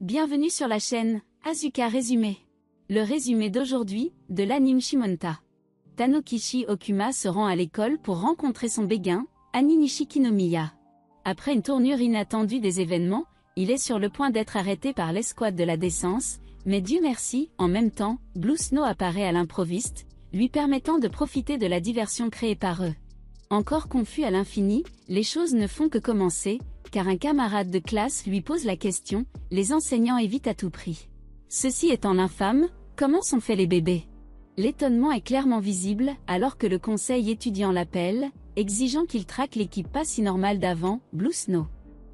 Bienvenue sur la chaîne Asuka Résumé. Le résumé d'aujourd'hui, de l'anime Shimonta. Tanokishi Okuma se rend à l'école pour rencontrer son béguin, Ani Nishikinomiya. Après une tournure inattendue des événements, il est sur le point d'être arrêté par l'escouade de la décence, mais Dieu merci, en même temps, Blue Snow apparaît à l'improviste, lui permettant de profiter de la diversion créée par eux. Encore confus à l'infini, les choses ne font que commencer, car un camarade de classe lui pose la question, les enseignants évitent à tout prix. Ceci étant l'infâme, comment sont faits les bébés? L'étonnement est clairement visible, alors que le conseil étudiant l'appelle, exigeant qu'il traque l'équipe pas si normale d'avant, Blue Snow.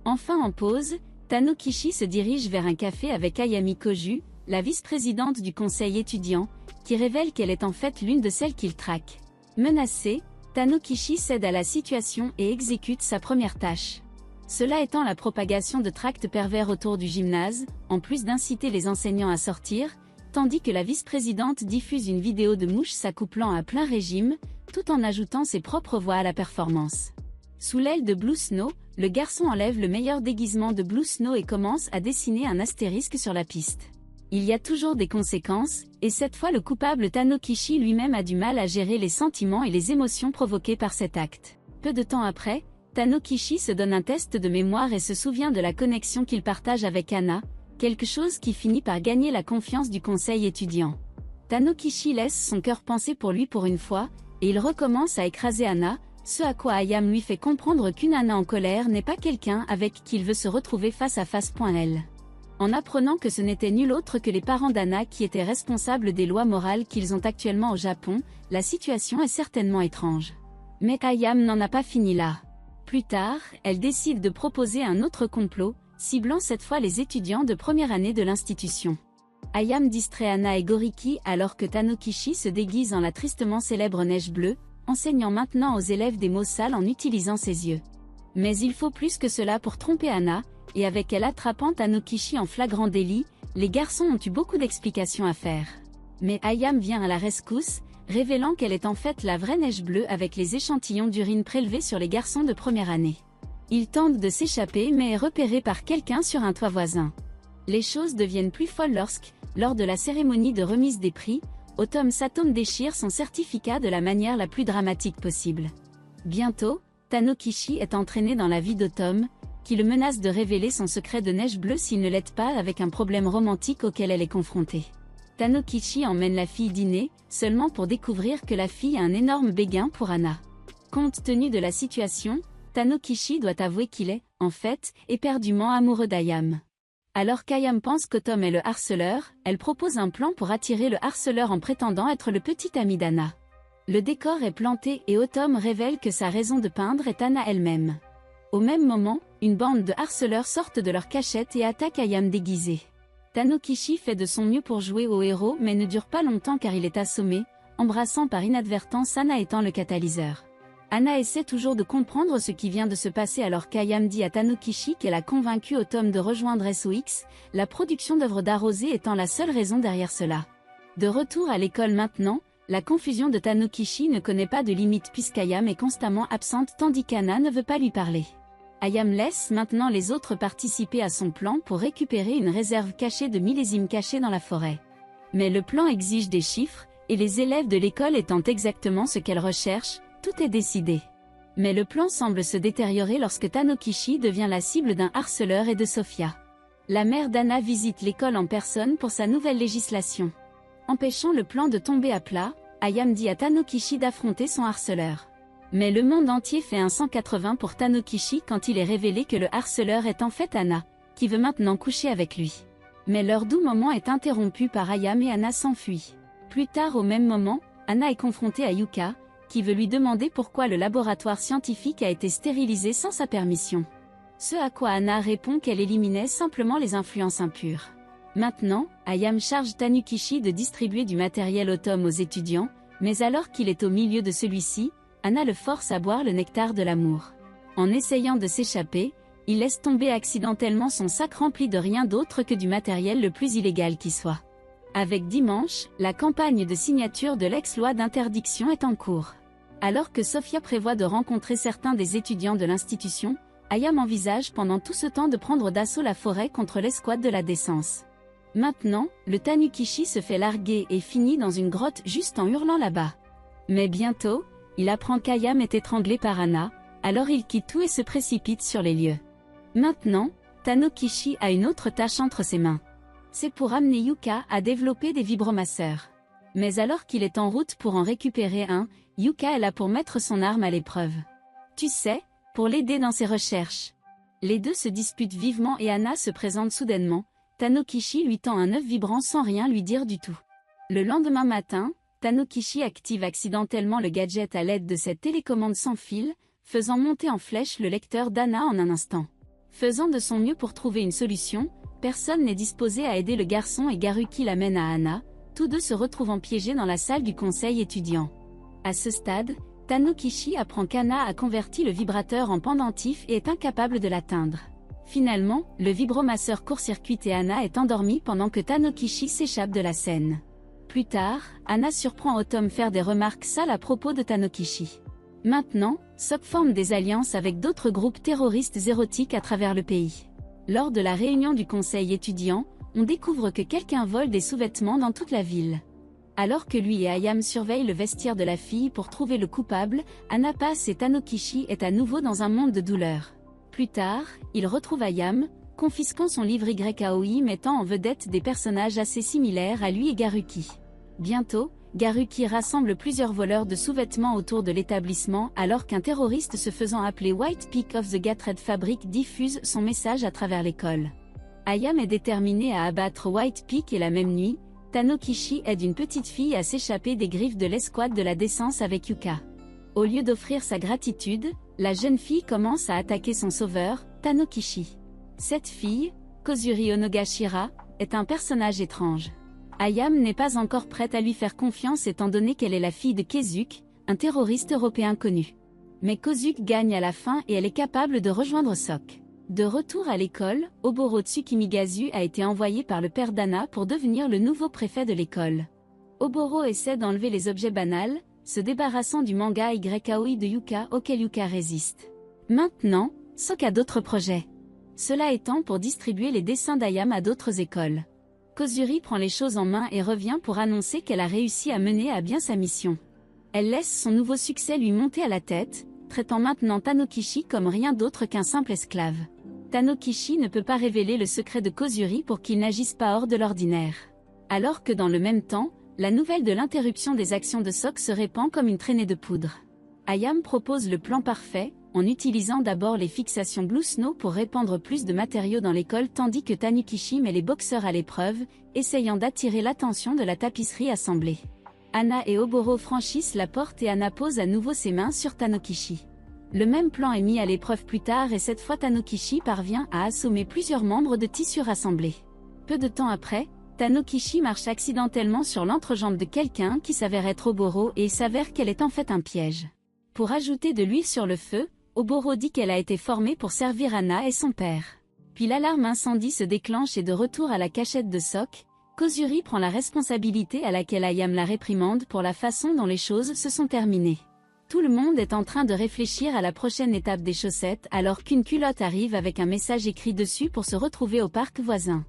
Enfin en pause, Tanokishi se dirige vers un café avec Ayami Koju, la vice-présidente du conseil étudiant, qui révèle qu'elle est en fait l'une de celles qu'il traque. Menacé, Tanokishi cède à la situation et exécute sa première tâche. Cela étant la propagation de tracts pervers autour du gymnase, en plus d'inciter les enseignants à sortir, tandis que la vice-présidente diffuse une vidéo de mouches s'accouplant à plein régime, tout en ajoutant ses propres voix à la performance. Sous l'aile de Blue Snow, le garçon enlève le meilleur déguisement de Blue Snow et commence à dessiner un astérisque sur la piste. Il y a toujours des conséquences, et cette fois le coupable Tanokishi lui-même a du mal à gérer les sentiments et les émotions provoquées par cet acte. Peu de temps après, Tanokishi se donne un test de mémoire et se souvient de la connexion qu'il partage avec Anna, quelque chose qui finit par gagner la confiance du conseil étudiant. Tanokishi laisse son cœur penser pour lui pour une fois, et il recommence à écraser Anna, ce à quoi Ayam lui fait comprendre qu'une Anna en colère n'est pas quelqu'un avec qui il veut se retrouver face à face. Elle. En apprenant que ce n'était nul autre que les parents d'Anna qui étaient responsables des lois morales qu'ils ont actuellement au Japon, la situation est certainement étrange. Mais Ayam n'en a pas fini là. Plus tard, elle décide de proposer un autre complot, ciblant cette fois les étudiants de première année de l'institution. Ayam distrait Anna et Goriki alors que Tanokishi se déguise en la tristement célèbre Neige Bleue, enseignant maintenant aux élèves des mots sales en utilisant ses yeux. Mais il faut plus que cela pour tromper Anna, et avec elle attrapant Tanokishi en flagrant délit, les garçons ont eu beaucoup d'explications à faire. Mais Ayam vient à la rescousse, révélant qu'elle est en fait la vraie Neige Bleue avec les échantillons d'urine prélevés sur les garçons de première année. Il tente de s'échapper mais est repéré par quelqu'un sur un toit voisin. Les choses deviennent plus folles lorsque, lors de la cérémonie de remise des prix, Autumn Satom déchire son certificat de la manière la plus dramatique possible. Bientôt, Tanokishi est entraîné dans la vie d'Autumn, qui le menace de révéler son secret de Neige Bleue s'il ne l'aide pas avec un problème romantique auquel elle est confrontée. Tanokishi emmène la fille dîner, seulement pour découvrir que la fille a un énorme béguin pour Anna. Compte tenu de la situation, Tanokishi doit avouer qu'il est, en fait, éperdument amoureux d'Ayam. Alors qu'Ayam pense qu'Autumn est le harceleur, elle propose un plan pour attirer le harceleur en prétendant être le petit ami d'Anna. Le décor est planté et Autumn révèle que sa raison de peindre est Anna elle-même. Au même moment, une bande de harceleurs sortent de leur cachette et attaquent Ayam déguisé. Tanokishi fait de son mieux pour jouer au héros mais ne dure pas longtemps car il est assommé, embrassant par inadvertance Anna étant le catalyseur. Anna essaie toujours de comprendre ce qui vient de se passer alors qu'Ayam dit à Tanokishi qu'elle a convaincu Autumn de rejoindre SOX, la production d'œuvres d'art rosé étant la seule raison derrière cela. De retour à l'école maintenant, la confusion de Tanokishi ne connaît pas de limite puisqu'Ayam est constamment absente tandis qu'Anna ne veut pas lui parler. Ayam laisse maintenant les autres participer à son plan pour récupérer une réserve cachée de millésimes cachés dans la forêt. Mais le plan exige des chiffres, et les élèves de l'école étant exactement ce qu'elle recherche, tout est décidé. Mais le plan semble se détériorer lorsque Tanokishi devient la cible d'un harceleur et de Sophia. La mère d'Anna visite l'école en personne pour sa nouvelle législation. Empêchant le plan de tomber à plat, Ayam dit à Tanokishi d'affronter son harceleur. Mais le monde entier fait un 180 pour Tanokishi quand il est révélé que le harceleur est en fait Anna, qui veut maintenant coucher avec lui. Mais leur doux moment est interrompu par Ayam et Anna s'enfuit. Plus tard au même moment, Anna est confrontée à Yuka, qui veut lui demander pourquoi le laboratoire scientifique a été stérilisé sans sa permission. Ce à quoi Anna répond qu'elle éliminait simplement les influences impures. Maintenant, Ayam charge Tanokishi de distribuer du matériel Autumn aux étudiants, mais alors qu'il est au milieu de celui-ci, Anna le force à boire le nectar de l'amour. En essayant de s'échapper, il laisse tomber accidentellement son sac rempli de rien d'autre que du matériel le plus illégal qui soit. Avec Dimanche, la campagne de signature de l'ex-loi d'interdiction est en cours. Alors que Sophia prévoit de rencontrer certains des étudiants de l'institution, Ayam envisage pendant tout ce temps de prendre d'assaut la forêt contre l'escouade de la Décence. Maintenant, le Tanukishi se fait larguer et finit dans une grotte juste en hurlant là-bas. Mais bientôt, il apprend qu'Ayam est étranglé par Anna, alors il quitte tout et se précipite sur les lieux. Maintenant, Tanukishi a une autre tâche entre ses mains. C'est pour amener Yuka à développer des vibromasseurs. Mais alors qu'il est en route pour en récupérer un, Yuka est là pour mettre son arme à l'épreuve. Tu sais, pour l'aider dans ses recherches. Les deux se disputent vivement et Anna se présente soudainement. Tanukishi lui tend un œuf vibrant sans rien lui dire du tout. Le lendemain matin, Tanukishi active accidentellement le gadget à l'aide de cette télécommande sans fil, faisant monter en flèche le lecteur d'Anna en un instant. Faisant de son mieux pour trouver une solution, personne n'est disposé à aider le garçon et Garuki l'amène à Anna, tous deux se retrouvant piégés dans la salle du conseil étudiant. À ce stade, Tanukishi apprend qu'Anna a converti le vibrateur en pendentif et est incapable de l'atteindre. Finalement, le vibromasseur court-circuite et Anna est endormie pendant que Tanukishi s'échappe de la scène. Plus tard, Anna surprend Autumn faire des remarques sales à propos de Tanukishi. Maintenant, Sok forme des alliances avec d'autres groupes terroristes érotiques à travers le pays. Lors de la réunion du conseil étudiant, on découvre que quelqu'un vole des sous-vêtements dans toute la ville. Alors que lui et Ayam surveillent le vestiaire de la fille pour trouver le coupable, Anna passe et Tanukishi est à nouveau dans un monde de douleur. Plus tard, il retrouve Ayam, confisquant son livre YAOI mettant en vedette des personnages assez similaires à lui et Garuki. Bientôt, Garuki rassemble plusieurs voleurs de sous-vêtements autour de l'établissement alors qu'un terroriste se faisant appeler White Peak of the Gatred Fabric diffuse son message à travers l'école. Ayam est déterminé à abattre White Peak et la même nuit, Tanukishi aide une petite fille à s'échapper des griffes de l'escouade de la Décence avec Yuka. Au lieu d'offrir sa gratitude, la jeune fille commence à attaquer son sauveur, Tanukishi. Cette fille, Kozuri Onogashira, est un personnage étrange. Ayam n'est pas encore prête à lui faire confiance étant donné qu'elle est la fille de Keisuke, un terroriste européen connu. Mais Kozuke gagne à la fin et elle est capable de rejoindre Sok. De retour à l'école, Oboro Tsukimigazu a été envoyé par le père d'Anna pour devenir le nouveau préfet de l'école. Oboro essaie d'enlever les objets banals, se débarrassant du manga YAOI de Yuka auquel Yuka résiste. Maintenant, Sok a d'autres projets. Cela étant pour distribuer les dessins d'Ayam à d'autres écoles. Kozuri prend les choses en main et revient pour annoncer qu'elle a réussi à mener à bien sa mission. Elle laisse son nouveau succès lui monter à la tête, traitant maintenant Tanukishi comme rien d'autre qu'un simple esclave. Tanukishi ne peut pas révéler le secret de Kozuri pour qu'il n'agisse pas hors de l'ordinaire. Alors que dans le même temps, la nouvelle de l'interruption des actions de Sok se répand comme une traînée de poudre. Ayam propose le plan parfait, en utilisant d'abord les fixations Blue Snow pour répandre plus de matériaux dans l'école tandis que Tanukishi met les boxeurs à l'épreuve, essayant d'attirer l'attention de la tapisserie assemblée. Anna et Oboro franchissent la porte et Anna pose à nouveau ses mains sur Tanukishi. Le même plan est mis à l'épreuve plus tard et cette fois Tanukishi parvient à assommer plusieurs membres de tissu rassemblés. Peu de temps après, Tanukishi marche accidentellement sur l'entrejambe de quelqu'un qui s'avère être Oboro et il s'avère qu'elle est en fait un piège. Pour ajouter de l'huile sur le feu, Oboro dit qu'elle a été formée pour servir Anna et son père. Puis l'alarme incendie se déclenche et de retour à la cachette de Sok, Kozuri prend la responsabilité à laquelle Ayam la réprimande pour la façon dont les choses se sont terminées. Tout le monde est en train de réfléchir à la prochaine étape des chaussettes alors qu'une culotte arrive avec un message écrit dessus pour se retrouver au parc voisin.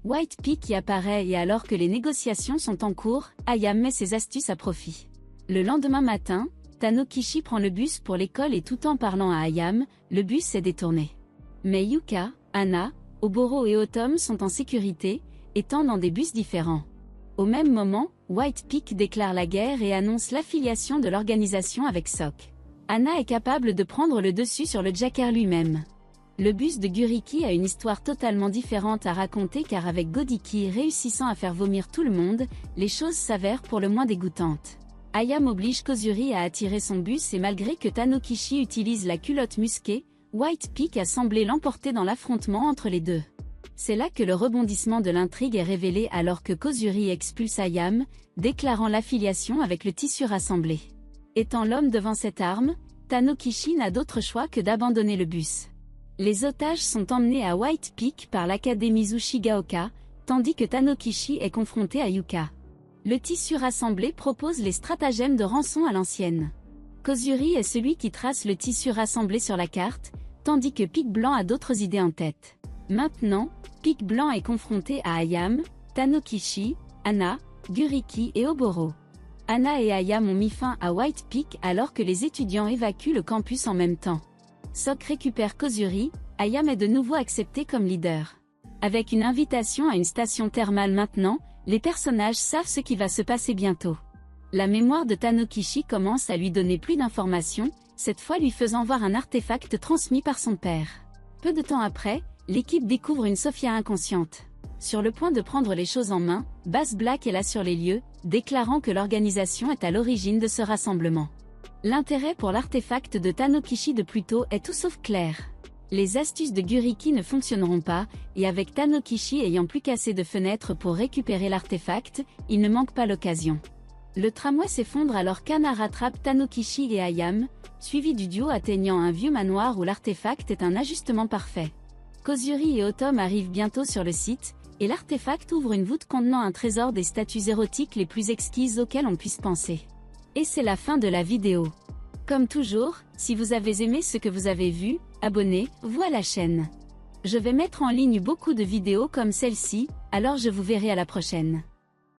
White Peak y apparaît et alors que les négociations sont en cours, Ayam met ses astuces à profit. Le lendemain matin, Tanukishi prend le bus pour l'école et tout en parlant à Ayam, le bus est détourné. Mais Yuka, Anna, Oboro et Autumn sont en sécurité, étant dans des bus différents. Au même moment, White Peak déclare la guerre et annonce l'affiliation de l'organisation avec Sok. Anna est capable de prendre le dessus sur le Jacker lui-même. Le bus de Guriki a une histoire totalement différente à raconter car avec Godiki réussissant à faire vomir tout le monde, les choses s'avèrent pour le moins dégoûtantes. Ayam oblige Kozuri à attirer son bus et malgré que Tanukishi utilise la culotte musquée, White Peak a semblé l'emporter dans l'affrontement entre les deux. C'est là que le rebondissement de l'intrigue est révélé alors que Kozuri expulse Ayam, déclarant l'affiliation avec le tissu rassemblé. Étant l'homme devant cette arme, Tanukishi n'a d'autre choix que d'abandonner le bus. Les otages sont emmenés à White Peak par l'Académie Tsushigaoka, tandis que Tanukishi est confronté à Yuka. Le tissu rassemblé propose les stratagèmes de rançon à l'ancienne. Kozuri est celui qui trace le tissu rassemblé sur la carte, tandis que Pic Blanc a d'autres idées en tête. Maintenant, Pic Blanc est confronté à Ayam, Tanokichi, Hana, Guriki et Oboro. Hana et Ayam ont mis fin à White Peak alors que les étudiants évacuent le campus en même temps. Sok récupère Kozuri, Ayam est de nouveau accepté comme leader. Avec une invitation à une station thermale maintenant, les personnages savent ce qui va se passer bientôt. La mémoire de Tanokichi commence à lui donner plus d'informations, cette fois lui faisant voir un artefact transmis par son père. Peu de temps après, l'équipe découvre une Sophia inconsciente. Sur le point de prendre les choses en main, Bass Black est là sur les lieux, déclarant que l'organisation est à l'origine de ce rassemblement. L'intérêt pour l'artefact de Tanokichi de plus tôt est tout sauf clair. Les astuces de Guriki ne fonctionneront pas, et avec Tanokichi ayant plus qu'assez de fenêtres pour récupérer l'artefact, il ne manque pas l'occasion. Le tramway s'effondre alors qu'Hana rattrape Tanokichi et Ayam, suivi du duo atteignant un vieux manoir où l'artefact est un ajustement parfait. Kozuri et Otom arrivent bientôt sur le site, et l'artefact ouvre une voûte contenant un trésor des statues érotiques les plus exquises auxquelles on puisse penser. Et c'est la fin de la vidéo. Comme toujours, si vous avez aimé ce que vous avez vu, abonnez-vous à la chaîne. Je vais mettre en ligne beaucoup de vidéos comme celle-ci, alors je vous verrai à la prochaine.